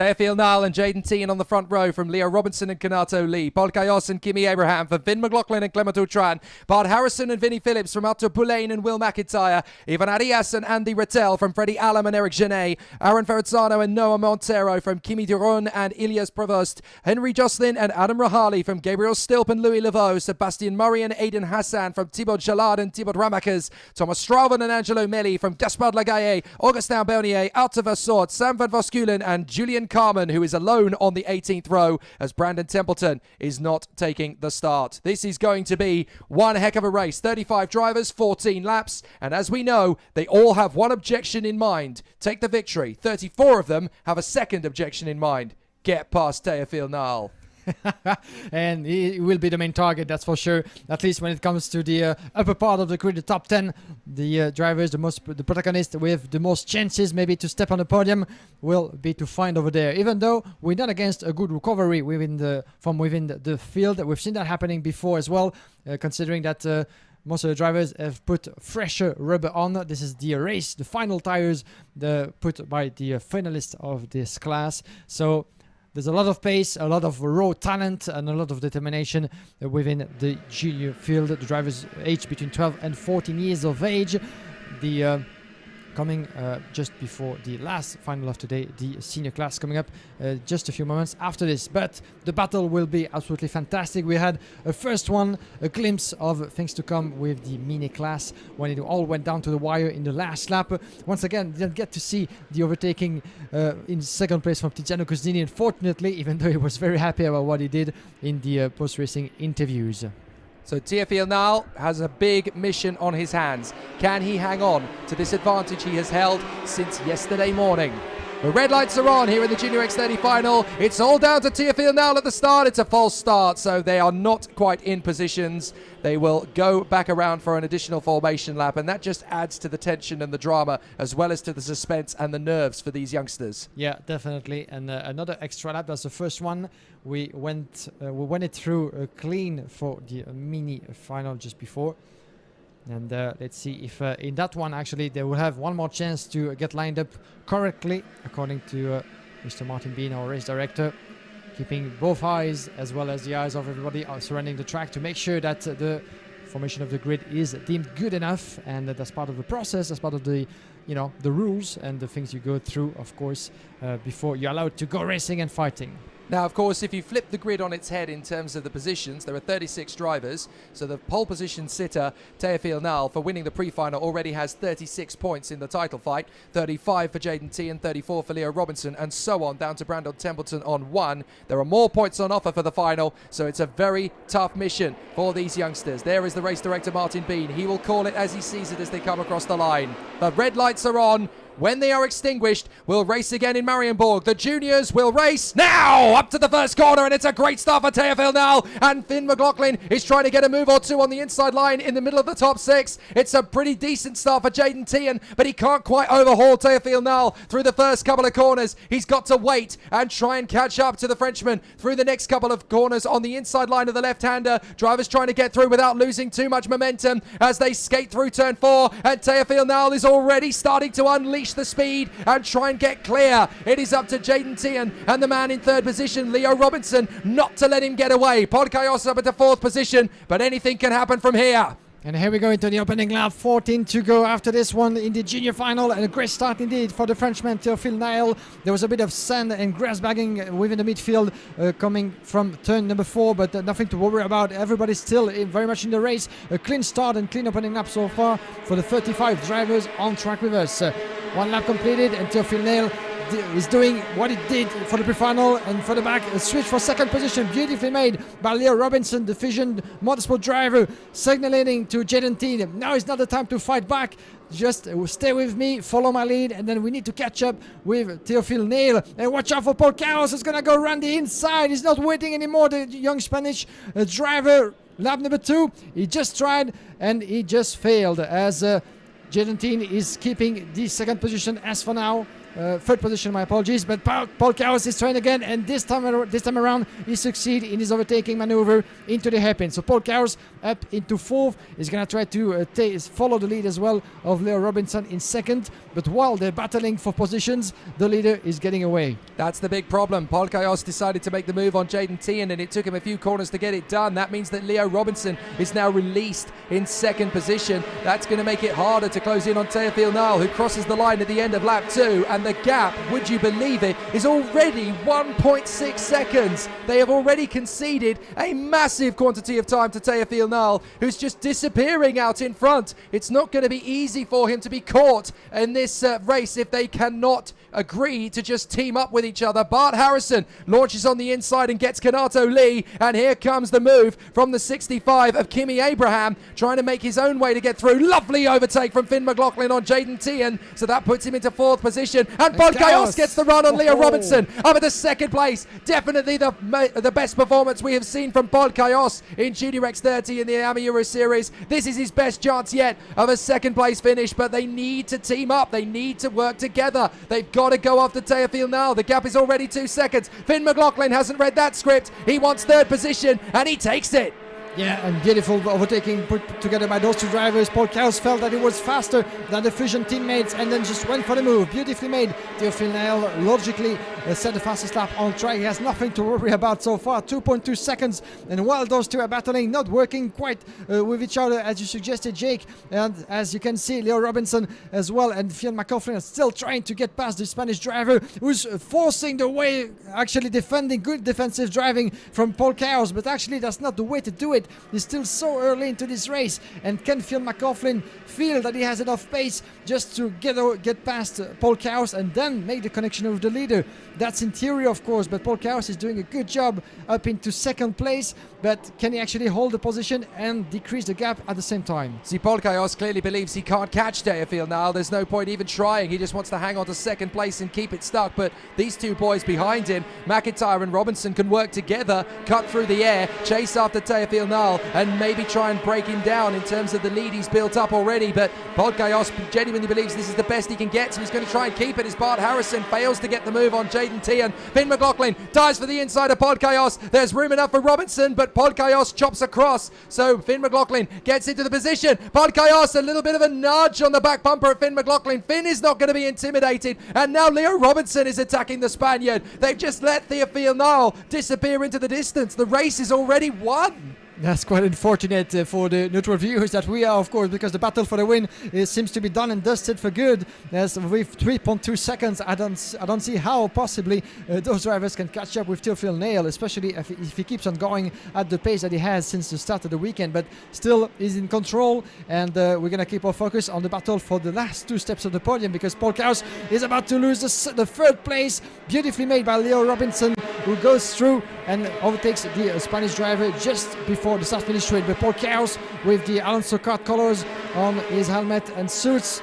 Teofil Nall and Jaden Teehan on the front row from Leo Robinson and Kanato Lee. Paul Kayos and Kimi Abraham for Vin McLaughlin and Clement Outran. Bart Harrison and Vinnie Phillips from Arthur Boulain and Will McIntyre. Ivan Arias and Andy Rattel from Freddie Allam and Eric Genet. Aaron Ferrazzano and Noah Montero from Kimi Duron and Ilias Provost. Henry Jocelyn and Adam Rahali from Gabriel Stilp and Louis Laveau. Sebastian Murray and Aidan Hassan from Thibaut Jalard and Thibaut Ramakers. Thomas Strauven and Angelo Melli from Gaspard Lagaye. Augustin Bernier, Arthur Vassort, Sam Van Voskulen and Julian Carmen, who is alone on the 18th row as Brandon Templeton is not taking the start. This is going to be one heck of a race. 35 drivers, 14 laps, and as we know, they all have one objection in mind: take the victory. 34 of them have a second objection in mind: get past Teofil Nall. And he will be the main target, that's for sure, at least when it comes to the upper part of the grid, the top 10. The drivers, the protagonists with the most chances maybe to step on the podium will be to find over there, even though we're not against a good recovery from within the field. We've seen that happening before as well, considering that most of the drivers have put fresher rubber on. This is the race, the final tires put by the finalists of this class. So there's a lot of pace, a lot of raw talent, and a lot of determination within the junior field. The drivers aged between 12 and 14 years of age. The coming just before the last final of today, the senior class coming up just a few moments after this. But the battle will be absolutely fantastic. We had a first one, a glimpse of things to come with the mini class when it all went down to the wire in the last lap. Once again, didn't get to see the overtaking in second place from Tiziano Cusdini, unfortunately, even though he was very happy about what he did in the post-racing interviews. So Teofil Nall has a big mission on his hands. Can he hang on to this advantage he has held since yesterday morning? The red lights are on here in the Junior X30 final. It's all down to Teofil Nall at the start. It's a false start, so they are not quite in positions. They will go back around for an additional formation lap, and that just adds to the tension and the drama, as well as to the suspense and the nerves for these youngsters. Yeah, definitely. And another extra lap. That's the first one. We went it through clean for the mini final just before. And let's see if in that one actually they will have one more chance to get lined up correctly, according to Mr. Martin Bean, our race director, keeping both eyes as well as the eyes of everybody surrounding the track to make sure that the formation of the grid is deemed good enough, and that's part of the process, that's part of the the rules and the things you go through, of course, before you're allowed to go racing and fighting. Now, of course, if you flip the grid on its head in terms of the positions, there are 36 drivers. So the pole position sitter, Teofil Nall, for winning the pre-final already has 36 points in the title fight. 35 for Jaden Teehan, 34 for Leo Robinson, and so on, down to Brandon Templeton on 1. There are more points on offer for the final, so it's a very tough mission for these youngsters. There is the race director, Martin Bean. He will call it as he sees it as they come across the line. The red lights are on. When they are extinguished, we'll race again in Mariembourg. The juniors will race now up to the first corner, and it's a great start for Teofil Nall. And Finn McLaughlin is trying to get a move or two on the inside line in the middle of the top 6. It's a pretty decent start for Jaden Teehan, but he can't quite overhaul Teofil Nall through the first couple of corners. He's got to wait and try and catch up to the Frenchman through the next couple of corners on the inside line of the left-hander. Drivers trying to get through without losing too much momentum as they skate through turn 4, and Teofil Nall is already starting to unleash the speed and try and get clear. It is up to Jaden Teehan and the man in third position, Leo Robinson, not to let him get away. Podkayos up at the 4th position, but anything can happen from here. And here we go into the opening lap, 14 to go after this one in the junior final, and a great start indeed for the Frenchman Teofil Nall. There was a bit of sand and grass bagging within the midfield coming from turn number 4, but nothing to worry about. Everybody's still very much in the race. A clean start and clean opening lap so far for the 35 drivers on track with us. One lap completed, and Teofil Nall is doing what he did for the pre-final, and for the back, a switch for second position, beautifully made by Leo Robinson, the Fusion Motorsport driver, signaling to Jaden Teehan. Now is not the time to fight back. Just stay with me, follow my lead, and then we need to catch up with Teofil Nall. And watch out for Paul Chaos, is going to go around the inside. He's not waiting anymore, the young Spanish driver. Lap number 2, he just tried and he just failed, as Jaden Teehan is keeping the second position as for now. third position, my apologies, but Paul Chaos is trying again, and this time around he succeeds in his overtaking maneuver into the hairpin. So Paul Chaos up into fourth, is going to try to follow the lead as well of Leo Robinson in second, but while they're battling for positions, the leader is getting away. That's the big problem. Paul Chaos decided to make the move on Jaden Tian, and it took him a few corners to get it done. That means that Leo Robinson is now released in second position. That's going to make it harder to close in on Teofil Nile, who crosses the line at the end of lap 2, and the gap, would you believe it, is already 1.6 seconds. They have already conceded a massive quantity of time to Teofil Nile, who's just disappearing out in front. It's not going to be easy for him to be caught in this race if they cannot agree to just team up with each other. Bart Harrison launches on the inside and gets Kanato Lee, and here comes the move from the 65 of Kimi Abraham, trying to make his own way to get through. Lovely overtake from Finn McLaughlin on Jaden Tian, so that puts him into fourth position, and Paul Chaos gets the run on Leo Robinson up at the second place. Definitely the best performance we have seen from Paul Chaos in Junior X30 in the IAME Euro Series. This is his best chance yet of a second place finish, but they need to team up. They need to work together. They've got to go after Teofil now. The gap is already 2 seconds. Finn McLaughlin hasn't read that script. He wants third position, and he takes it. Yeah, and beautiful overtaking put together by those two drivers. Paul Chaos felt that he was faster than the Fusion teammates and then just went for the move. Beautifully made. Teofil Nile logically set the fastest lap on track. He has nothing to worry about so far. 2.2 seconds. And while those two are battling, not working quite with each other as you suggested, Jake. And as you can see, Leo Robinson as well and Fionn McLaughlin are still trying to get past the Spanish driver who's forcing the way, actually defending good defensive driving from Paul Chaos. But actually that's not the way to do it. He's still so early into this race, and can Fionn McLaughlin feel that he has enough pace just to get past Paul Chaos and then make the connection with the leader? That's in theory, of course, but Paul Chaos is doing a good job up into second place, but can he actually hold the position and decrease the gap at the same time? See, Paul Chaos clearly believes he can't catch Teofil now. There's no point even trying. He just wants to hang on to second place and keep it stuck, but these two boys behind him, McIntyre and Robinson, can work together, cut through the air, chase after Teofil Nile, and maybe try and break him down in terms of the lead he's built up already. But Paul Chaos genuinely believes this is the best he can get, so he's going to try and keep it as Bart Harrison fails to get the move on Jaden Tian. Finn McLaughlin dives for the inside of Paul Chaos. There's room enough for Robinson, but Paul Chaos chops across, so Finn McLaughlin gets into the position. Paul Chaos, a little bit of a nudge on the back bumper at Finn McLaughlin. Finn is not going to be intimidated, and now Leo Robinson is attacking the Spaniard. They've just let Teofil Nile disappear into the distance. The race is already won. That's quite unfortunate for the neutral viewers that we are, of course, because the battle for the win seems to be done and dusted for good. As with 3.2 seconds, I don't see how possibly those drivers can catch up with Teofil Nile, especially if he keeps on going at the pace that he has since the start of the weekend. But still, he's in control, and we're going to keep our focus on the battle for the last two steps of the podium, because Paul Chaos is about to lose the third place. Beautifully made by Leo Robinson, who goes through and overtakes the Spanish driver just before the start-finish straight. But Paul Chaos, with the Alonso kart colors on his helmet and suits,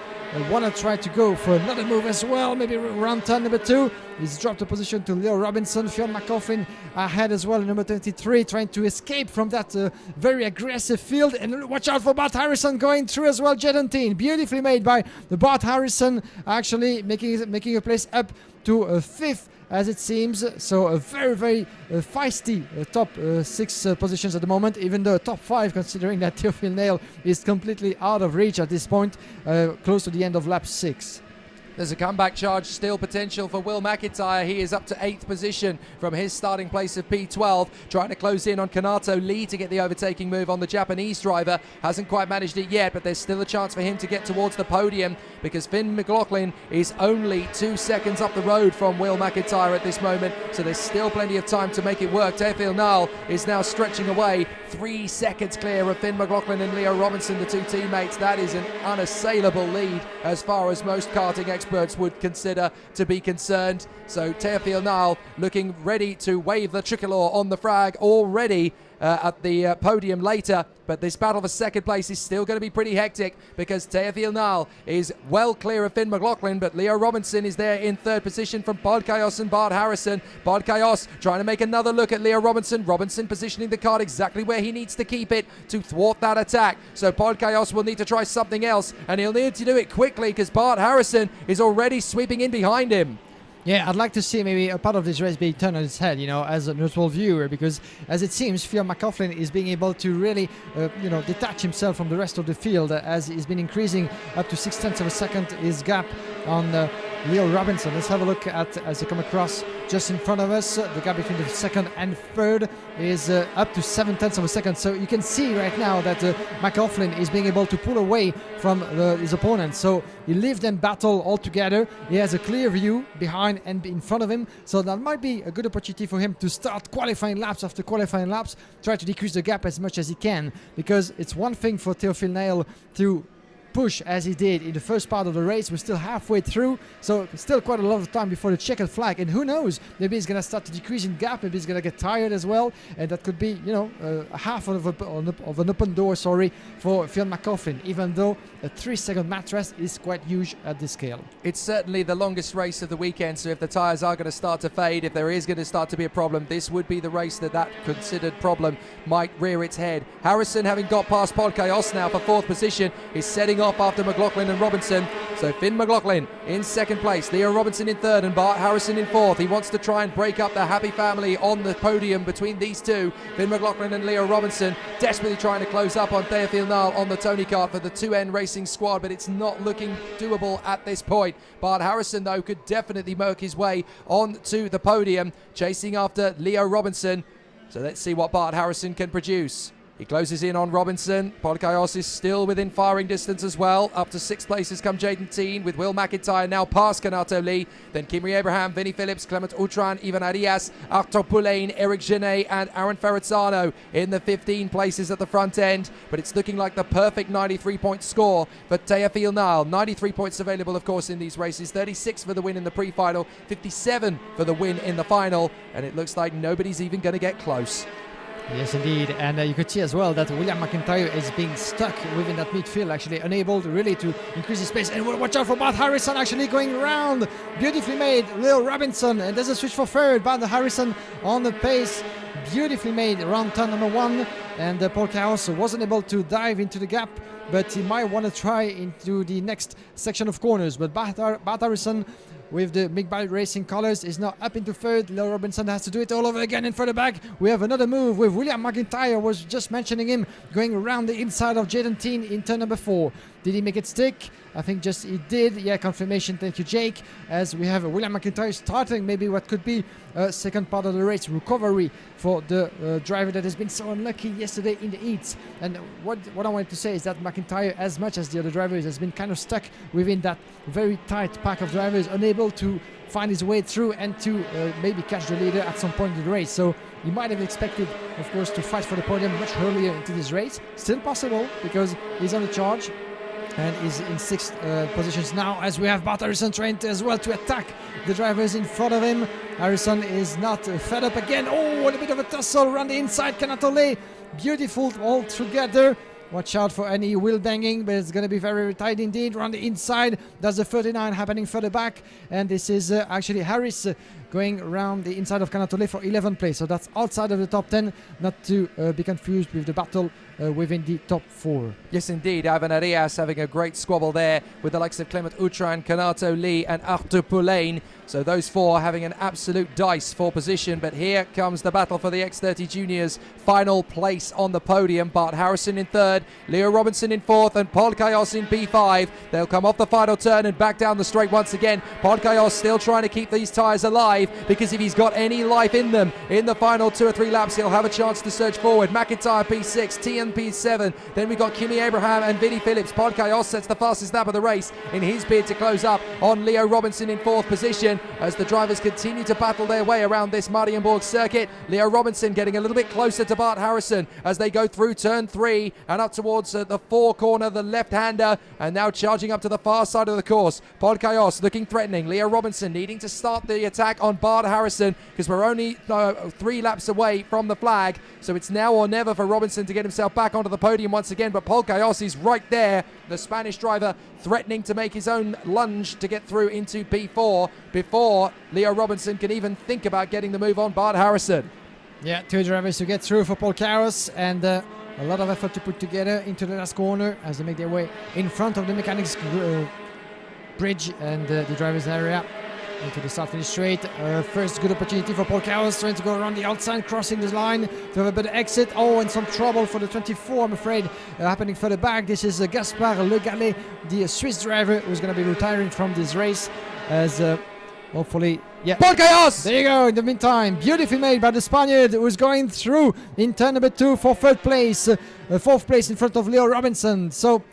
want to try to go for another move as well, maybe round turn number 2. He's dropped the position to Leo Robinson. Fionn McLaughlin ahead as well, number 23, trying to escape from that very aggressive field. And watch out for Bart Harrison going through as well. Jedentine, beautifully made by the Bart Harrison, actually making a place up to 5th, as it seems. So a very feisty top 6 positions at the moment, even though top 5, considering that Teofil Nile is completely out of reach at this point, close to the end of lap 6. There's a comeback charge, still potential for Will McIntyre. He is up to 8th position from his starting place of P12, trying to close in on Kanato Lee to get the overtaking move on the Japanese driver. Hasn't quite managed it yet, but there's still a chance for him to get towards the podium, because Finn McLaughlin is only 2 seconds up the road from Will McIntyre at this moment, so there's still plenty of time to make it work. Teofil Nile is now stretching away, 3 seconds clear of Finn McLaughlin and Leo Robinson, the two teammates. That is an unassailable lead as far as most karting experts would consider to be concerned. So Teofil Nile looking ready to wave the tricolor on the flag already, at the podium later. But this battle for second place is still going to be pretty hectic because Théophile Nal is well clear of Finn McLaughlin, but Leo Robinson is there in third position from Paul Kayos and Bart Harrison. Bart Kayos trying to make another look at Leo Robinson. Robinson positioning the kart exactly where he needs to keep it to thwart that attack. So Paul Kayos will need to try something else, and he'll need to do it quickly because Bart Harrison is already sweeping in behind him. Yeah, I'd like to see maybe a part of this race being turned on its head, as a neutral viewer, because as it seems, Finn McLaughlin is being able to really, detach himself from the rest of the field as he's been increasing up to 0.6 of a second his gap on Leo Robinson. Let's have a look at as they come across just in front of us. The gap between the second and third is up to 0.7 of a second. So you can see right now that McLaughlin is being able to pull away from his opponent. So he leaves them battle altogether. He has a clear view behind and in front of him. So that might be a good opportunity for him to start qualifying laps after qualifying laps, try to decrease the gap as much as he can. Because it's one thing for Théophile Nal to push as he did in the first part of the race. We're still halfway through, so still quite a lot of time before the checkered flag, and who knows, maybe he's gonna start to decrease in gap, maybe he's gonna get tired as well, and that could be half of an open door for Finn McLaughlin, even though a 3-second mattress is quite huge at this scale. It's certainly the longest race of the weekend, so if the tyres are going to start to fade, if there is going to start to be a problem, this would be the race that considered problem might rear its head. Harrison, having got past Paul Kayos now for 4th position, is setting off after McLaughlin and Robinson. So Finn McLaughlin in 2nd place, Leo Robinson in 3rd, and Bart Harrison in 4th. He wants to try and break up the happy family on the podium between these two. Finn McLaughlin and Leo Robinson desperately trying to close up on Théophile Nal on the Tony kart for the 2N Racing squad, but it's not looking doable at this point. Bart Harrison, though, could definitely work his way onto the podium, chasing after Leo Robinson. So let's see what Bart Harrison can produce. He closes in on Robinson. Paul Kayos is still within firing distance as well. Up to 6th places come Jaden Teen, with Will McIntyre now past Kanato Lee. Then Kimmy Abraham, Vinnie Phillips, Clement Outram, Ivan Arias, Arthur Poulain, Eric Genet and Aaron Ferrazzano in the 15 places at the front end. But it's looking like the perfect 93-point score for Théophile Nal. 93 points available, of course, in these races. 36 for the win in the pre-final, 57 for the win in the final. And it looks like nobody's even going to get close. Yes, indeed, and you could see as well that William McIntyre is being stuck within that midfield, actually unable to really to increase his pace. And watch out for Bart Harrison actually going around. Beautifully made, Leo Robinson, and there's a switch for third. Bart Harrison on the pace, beautifully made around turn number 1. And Paul Kayos wasn't able to dive into the gap, but he might want to try into the next section of corners. But Bart Harrison, with the Big Bite Racing colors, is now up into third. Leo Robinson has to do it all over again in further back. We have another move with William McIntyre, was just mentioning him, going around the inside of Jaden Teen in turn number 4. Did he make it stick? I think just he did. Yeah, confirmation. Thank you, Jake. As we have William McIntyre starting maybe what could be a second part of the race recovery for the driver that has been so unlucky yesterday in the heats. And what I wanted to say is that McIntyre, as much as the other drivers, has been kind of stuck within that very tight pack of drivers, unable to find his way through and to maybe catch the leader at some point in the race. So he might have expected, of course, to fight for the podium much earlier into this race. Still possible because he's on the charge and is in 6th positions now, as we have Bart Harrison trying as well to attack the drivers in front of him. Harrison is not fed up again. Oh, a bit of a tussle around the inside. Kanatole, beautiful all together. Watch out for any wheel banging, but it's going to be very tight indeed around the inside. There's a 39 happening further back, and this is actually Harris going around the inside of Kanatole for 11th place. So that's outside of the top 10, not to be confused with the battle within the top 4. Yes, indeed. Ivan Arias having a great squabble there with the likes of Clement Outram, Kanato Lee and Arthur Poulain. So those 4 having an absolute dice for position. But here comes the battle for the X30 Juniors. Final place on the podium. Bart Harrison in 3rd, Leo Robinson in 4th, and Paul Kayos in P5. They'll come off the final turn and back down the straight once again. Paul Kayos still trying to keep these tyres alive, because if he's got any life in them in the final 2 or 3 laps, he'll have a chance to surge forward. McIntyre P6, Tian P7. Then we've got Kimmy Abraham and Vinnie Phillips. Paul Kayos sets the fastest lap of the race in his bid to close up on Leo Robinson in 4th position as the drivers continue to battle their way around this Mariembourg circuit. Leo Robinson getting a little bit closer to Bart Harrison as they go through turn 3 and up towards the 4 corner, the left-hander, and now charging up to the far side of the course. Paul Kayos looking threatening. Leo Robinson needing to start the attack on on Bart Harrison, because we're only 3 laps away from the flag. So it's now or never for Robinson to get himself back onto the podium once again. But Paul Cayos is right there, the Spanish driver, threatening to make his own lunge to get through into P4 before Leo Robinson can even think about getting the move on Bart Harrison. Yeah, 2 drivers to get through for Paul Cayos, and a lot of effort to put together into the last corner as they make their way in front of the mechanics bridge and the drivers area into the start finish straight. First good opportunity for Paul Cayos, trying to go around the outside, crossing the line to have a better exit. Oh, and some trouble for the 24, I'm afraid, happening further back. This is Gaspard Le Gallet, the Swiss driver, who's going to be retiring from this race as hopefully, yeah. Paul Cayos! There you go. In the meantime, beautifully made by the Spaniard, who's going through in turn number 2 for 3rd place, 4th place in front of Leo Robinson. So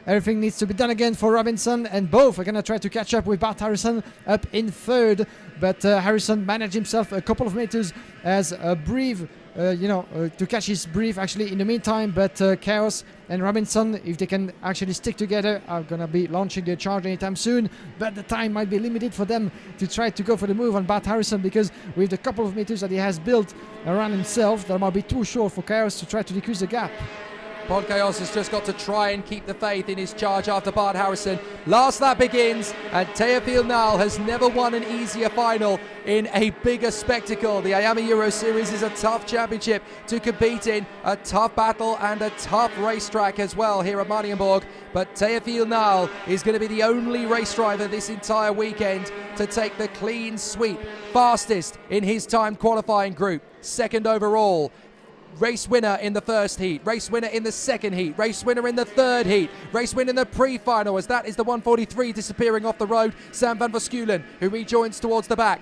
everything needs to be done again for Robinson, and both are going to try to catch up with Bart Harrison up in 3rd. But Harrison managed himself a couple of meters as a brief, to catch his brief actually in the meantime. But Cayos and Robinson, if they can actually stick together, are going to be launching their charge anytime soon. But the time might be limited for them to try to go for the move on Bart Harrison, because with the couple of meters that he has built around himself, that might be too short for Cayos to try to decrease the gap. Paul Cayos has just got to try and keep the faith in his charge after Bart Harrison. Last lap begins, and Théophile Nal has never won an easier final in a bigger spectacle. The IAME Euro Series is a tough championship to compete in, a tough battle and a tough racetrack as well here at Mariembourg. But Théophile Nal is going to be the only race driver this entire weekend to take the clean sweep. Fastest in his time qualifying group, 2nd overall. Race winner in the 1st heat, race winner in the 2nd heat, race winner in the 3rd heat, race winner in the pre-final, as that is the 143 disappearing off the road, Sam van Verskulen, who rejoins towards the back.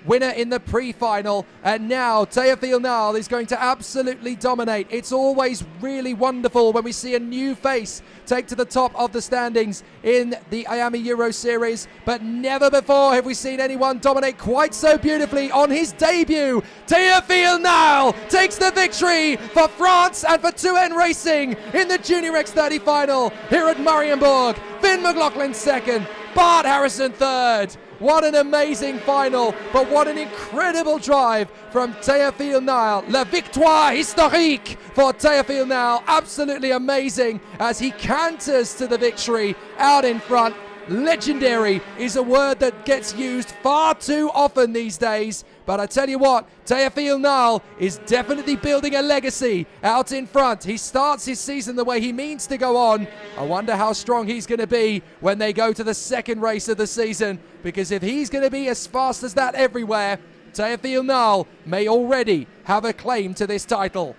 Winner in the pre-final, and now Théophile Nal is going to absolutely dominate. It's always really wonderful when we see a new face take to the top of the standings in the IAME Euro Series, but never before have we seen anyone dominate quite so beautifully on his debut. Théophile Nal takes the victory for France and for 2N Racing in the Junior X30 final here at Mariembourg. Finn McLaughlin 2nd, Bart Harrison 3rd. What an amazing final, but what an incredible drive from Théophile Nal. La victoire historique for Théophile Nal. Absolutely amazing as he canters to the victory out in front. Legendary is a word that gets used far too often these days. But I tell you what, Théophile Nal is definitely building a legacy out in front. He starts his season the way he means to go on. I wonder how strong he's going to be when they go to the 2nd race of the season. Because if he's going to be as fast as that everywhere, Théophile Nal may already have a claim to this title.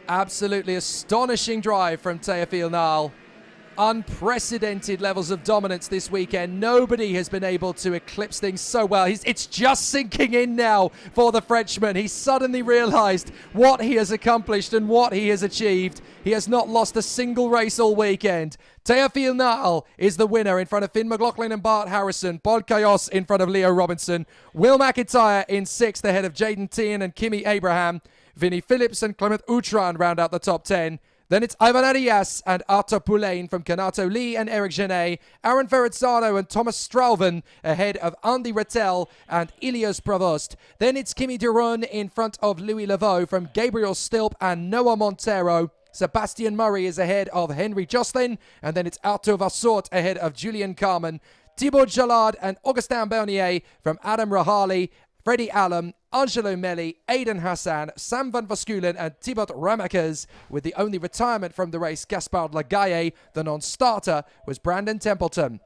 Absolutely astonishing drive from Théophile Nal. Unprecedented levels of dominance this weekend. Nobody has been able to eclipse things so well. It's just sinking in now for the Frenchman. He's suddenly realised what he has accomplished and what he has achieved. He has not lost a single race all weekend. Théophile Nal is the winner in front of Finn McLaughlin and Bart Harrison. Paul Cayos in front of Leo Robinson. Will McIntyre in 6th ahead of Jaden Tien and Kimi Abraham. Vinnie Phillips and Clement Outran round out the top 10. Then it's Ivan Arias and Arthur Poulain from Canato Lee and Eric Genet. Aaron Ferrazzano and Thomas Strauven ahead of Andy Rattel and Ilias Provost. Then it's Kimi Duron in front of Louis Laveau from Gabriel Stilp and Noah Montero. Sebastian Murray is ahead of Henry Jocelyn. And then it's Arthur Vassort ahead of Julian Carmen. Thibaut Jalard and Augustin Bernier from Adam Rahali. Freddie Allen, Angelo Melli, Aidan Hassan, Sam van Verskulen and Thibaut Ramakers, with the only retirement from the race, Gaspard Lagaye. The non-starter was Brandon Templeton.